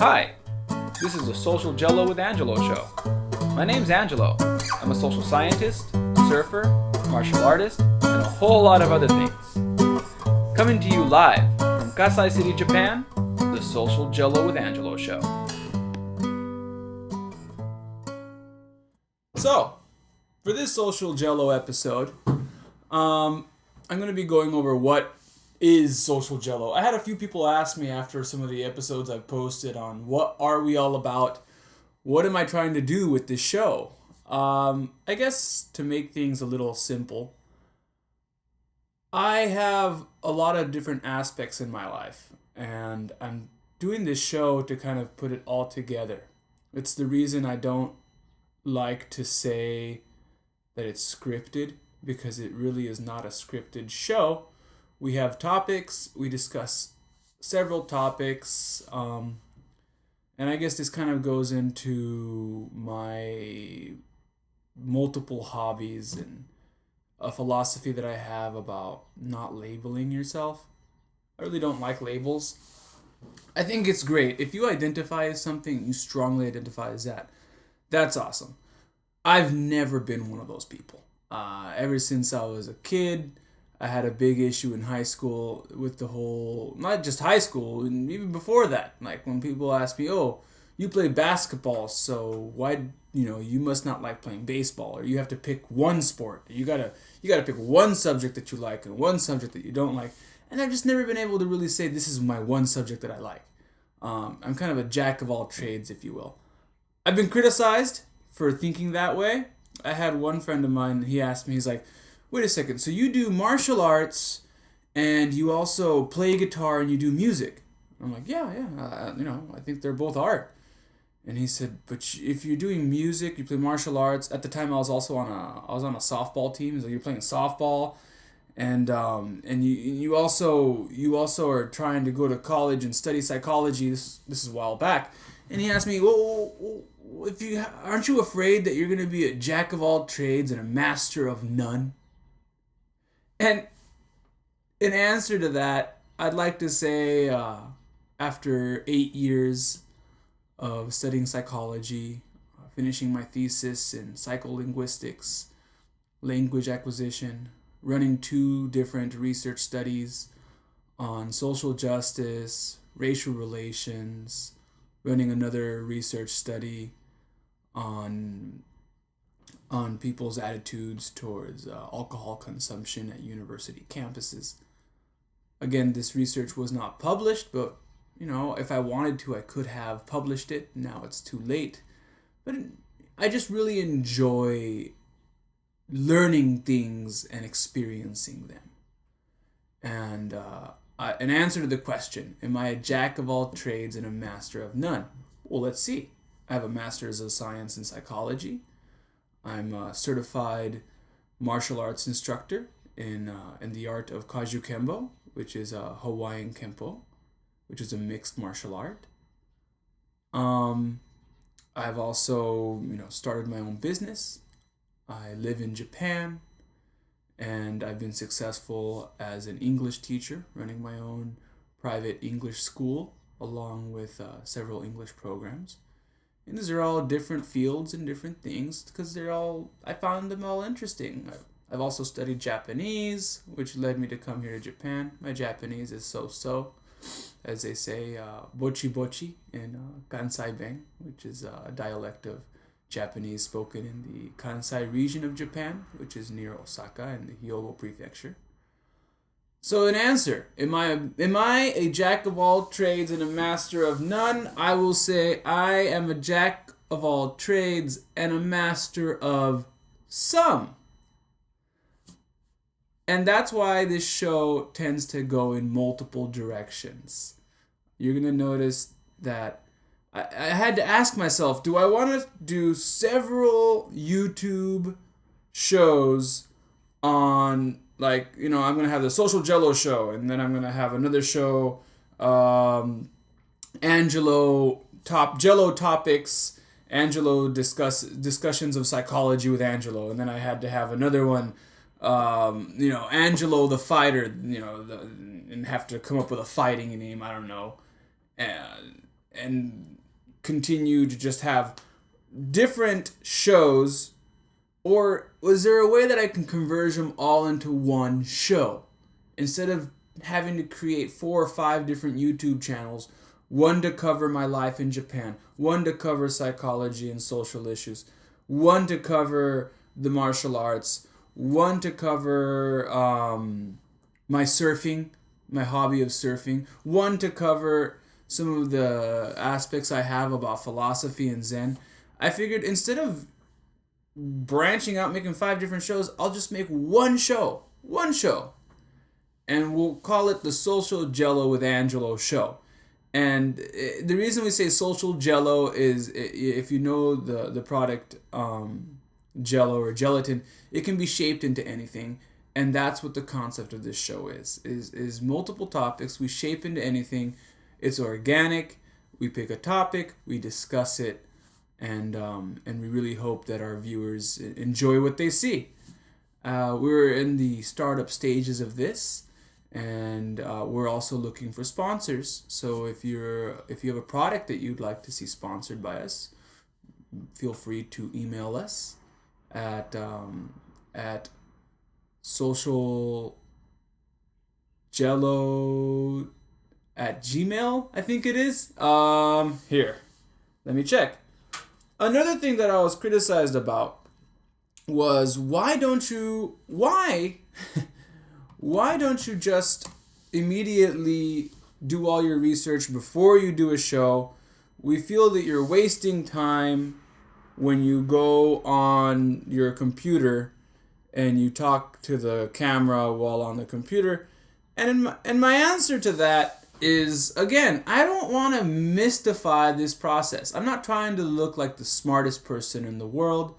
Hi, this is the Social Jello with Angelo show. My name's Angelo. I'm a social scientist, surfer, martial artist, and a whole lot of other things. Coming to you live from Kasai City, Japan, the Social Jello with Angelo show. So, for this Social Jello episode, I'm going to be going over what is Social Jello. I had a few people ask me after some of the episodes I've posted on what are we all about, what am I trying to do with this show. I guess to make things a little simple, I have a lot of different aspects in my life, and I'm doing this show to kind of put it all together. It's the reason I don't like to say that it's scripted, because it really is not a scripted show. We have topics, we discuss several topics, and I guess this kind of goes into my multiple hobbies and a philosophy that I have about not labeling yourself. I really don't like labels. I think it's great. If you identify as something, you strongly identify as that. That's awesome. I've never been one of those people. Ever since I was a kid, I had a big issue in high school with the whole, not just high school, and even before that. Like when people ask me, oh, you play basketball, so why, you must not like playing baseball, or you have to pick one sport. You gotta pick one subject that you like and one subject that you don't like. And I've just never been able to really say this is my one subject that I like. I'm kind of a jack of all trades, if you will. I've been criticized for thinking that way. I had one friend of mine, he asked me, he's like, wait a second, so you do martial arts and you also play guitar and you do music? I'm like, yeah, I think they're both art. And he said, but if you're doing music, you play martial arts. At the time, I was on a softball team. So you're playing softball, and you also are trying to go to college and study psychology. This is a while back. And he asked me, well, aren't you afraid that you're going to be a jack of all trades and a master of none? And in answer to that, I'd like to say, after 8 years of studying psychology, finishing my thesis in psycholinguistics, language acquisition, running 2 different research studies on social justice, racial relations, running another research study on people's attitudes towards alcohol consumption at university campuses. Again, this research was not published, but if I wanted to, I could have published it. Now it's too late. But I just really enjoy learning things and experiencing them. And an answer to the question, am I a jack of all trades and a master of none? Well, let's see. I have a master's of science in psychology. I'm a certified martial arts instructor in the art of Kaju Kembo, which is a Hawaiian Kempo, which is a mixed martial art. I've also, started my own business. I live in Japan, and I've been successful as an English teacher, running my own private English school, along with several English programs. And these are all different fields and different things, because I found them all interesting. I've also studied Japanese, which led me to come here to Japan. My Japanese is so-so, as they say, bochi bochi in Kansai Ben, which is a dialect of Japanese spoken in the Kansai region of Japan, which is near Osaka in the Hyogo prefecture. So in answer, am I a jack of all trades and a master of none? I will say I am a jack of all trades and a master of some. And that's why this show tends to go in multiple directions. You're going to notice that I had to ask myself, do I want to do several YouTube shows on, I'm going to have the Social Jello show, and then I'm going to have another show, Jello topics, Angelo discussions of psychology with Angelo, and then I had to have another one, Angelo the fighter, and have to come up with a fighting name, I don't know. and continue to just have different shows, or was there a way that I can converge them all into one show instead of having to create 4 or 5 different YouTube channels, one to cover my life in Japan, one to cover psychology and social issues, one to cover the martial arts, one to cover my surfing, my hobby of surfing, one to cover some of the aspects I have about philosophy and Zen. I figured instead of branching out, making 5 different shows, I'll just make one show. And we'll call it the Social Jello with Angelo show. And the reason we say Social Jello is, if you know the product Jello or gelatin, it can be shaped into anything. And that's what the concept of this show is multiple topics we shape into anything. It's organic. We pick a topic, we discuss it, and we really hope that our viewers enjoy what they see. We're in the startup stages of this, and we're also looking for sponsors. So if you have a product that you'd like to see sponsored by us, feel free to email us at socialjello@gmail, I think it is. Here, let me check. Another thing that I was criticized about was why don't you just immediately do all your research before you do a show? We feel that you're wasting time when you go on your computer and you talk to the camera while on the computer. And my answer to that is, again, I don't want to mystify this process. I'm not trying to look like the smartest person in the world.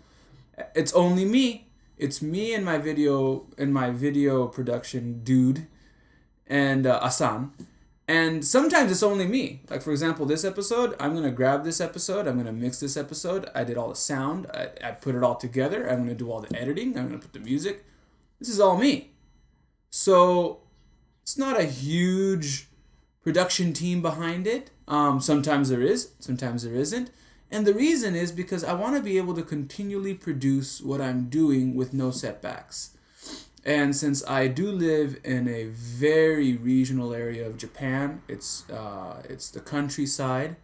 It's only me. It's me and my video production dude and Asan. And sometimes it's only me. Like, for example, this episode, I'm going to grab this episode. I'm going to mix this episode. I did all the sound. I put it all together. I'm going to do all the editing. I'm going to put the music. This is all me. So it's not a huge production team behind it. Sometimes there is. Sometimes there isn't. And the reason is because I want to be able to continually produce what I'm doing with no setbacks. And since I do live in a very regional area of Japan, it's the countryside.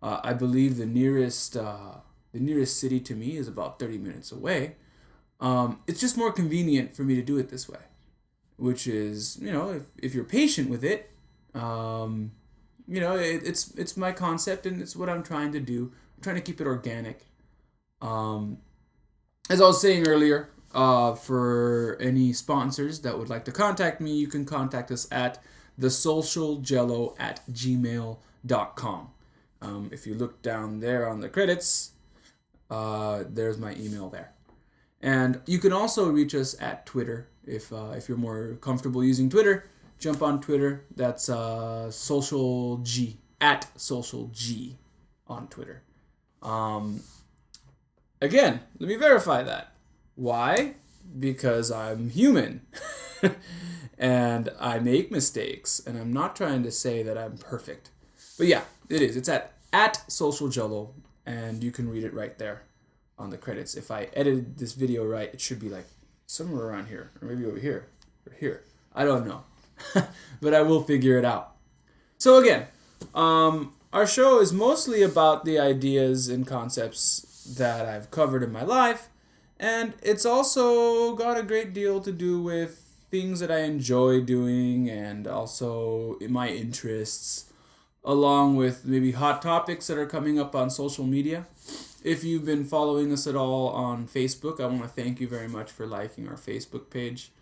I believe the nearest city to me is about 30 minutes away. It's just more convenient for me to do it this way, which is, if you're patient with it, it's my concept and it's what I'm trying to do. I'm trying to keep it organic. As I was saying earlier, for any sponsors that would like to contact me, you can contact us at thesocialjello@gmail.com. If you look down there on the credits, there's my email there. And you can also reach us at Twitter if you're more comfortable using Twitter. Jump on Twitter. That's @socialg on Twitter. Again, let me verify that. Why? Because I'm human and I make mistakes, and I'm not trying to say that I'm perfect. But yeah, it is. It's at @socialjello, and you can read it right there on the credits. If I edited this video right, it should be like somewhere around here, or maybe over here, or here. I don't know, but I will figure it out. So again, our show is mostly about the ideas and concepts that I've covered in my life. And it's also got a great deal to do with things that I enjoy doing and also my interests, along with maybe hot topics that are coming up on social media. If you've been following us at all on Facebook, I want to thank you very much for liking our Facebook page.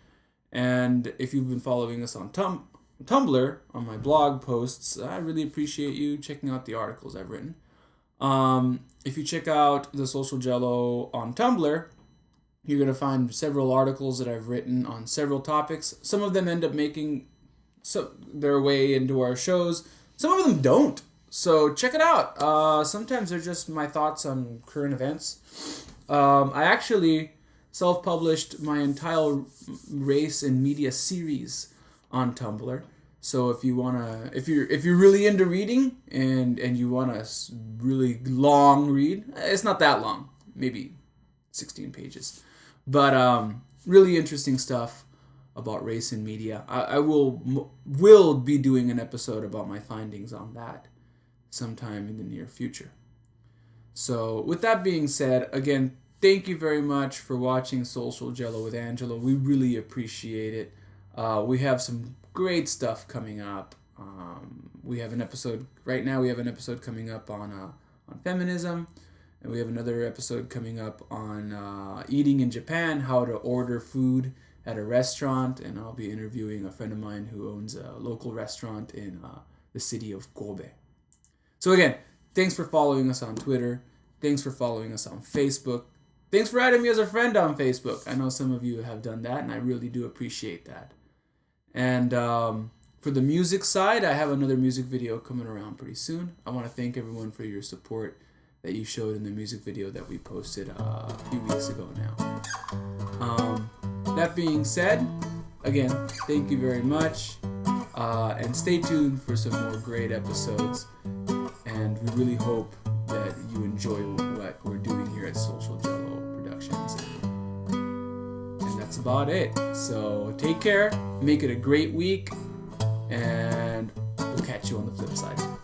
And if you've been following us on Tumblr, on my blog posts, I really appreciate you checking out the articles I've written. If you check out the Social Jello on Tumblr, you're going to find several articles that I've written on several topics. Some of them end up making their way into our shows. Some of them don't. So check it out. Sometimes they're just my thoughts on current events. I actually self-published my entire race and media series on Tumblr. So if you're really into reading and you want a really long read, it's not that long, maybe 16 pages, but really interesting stuff about race in media. I will be doing an episode about my findings on that sometime in the near future. So with that being said, again, thank you very much for watching Social Jello with Angelo. We really appreciate it. We have some great stuff coming up. We have an episode right now. We have an episode coming up on feminism, and we have another episode coming up on eating in Japan, how to order food at a restaurant, and I'll be interviewing a friend of mine who owns a local restaurant in the city of Kobe. So again, thanks for following us on Twitter. Thanks for following us on Facebook. Thanks for adding me as a friend on Facebook. I know some of you have done that, and I really do appreciate that. And for the music side, I have another music video coming around pretty soon. I want to thank everyone for your support that you showed in the music video that we posted a few weeks ago now. That being said, again, thank you very much. And stay tuned for some more great episodes. And we really hope that you enjoy what we're doing here at Social Jello Productions. And that's about it. So take care, make it a great week, and we'll catch you on the flip side.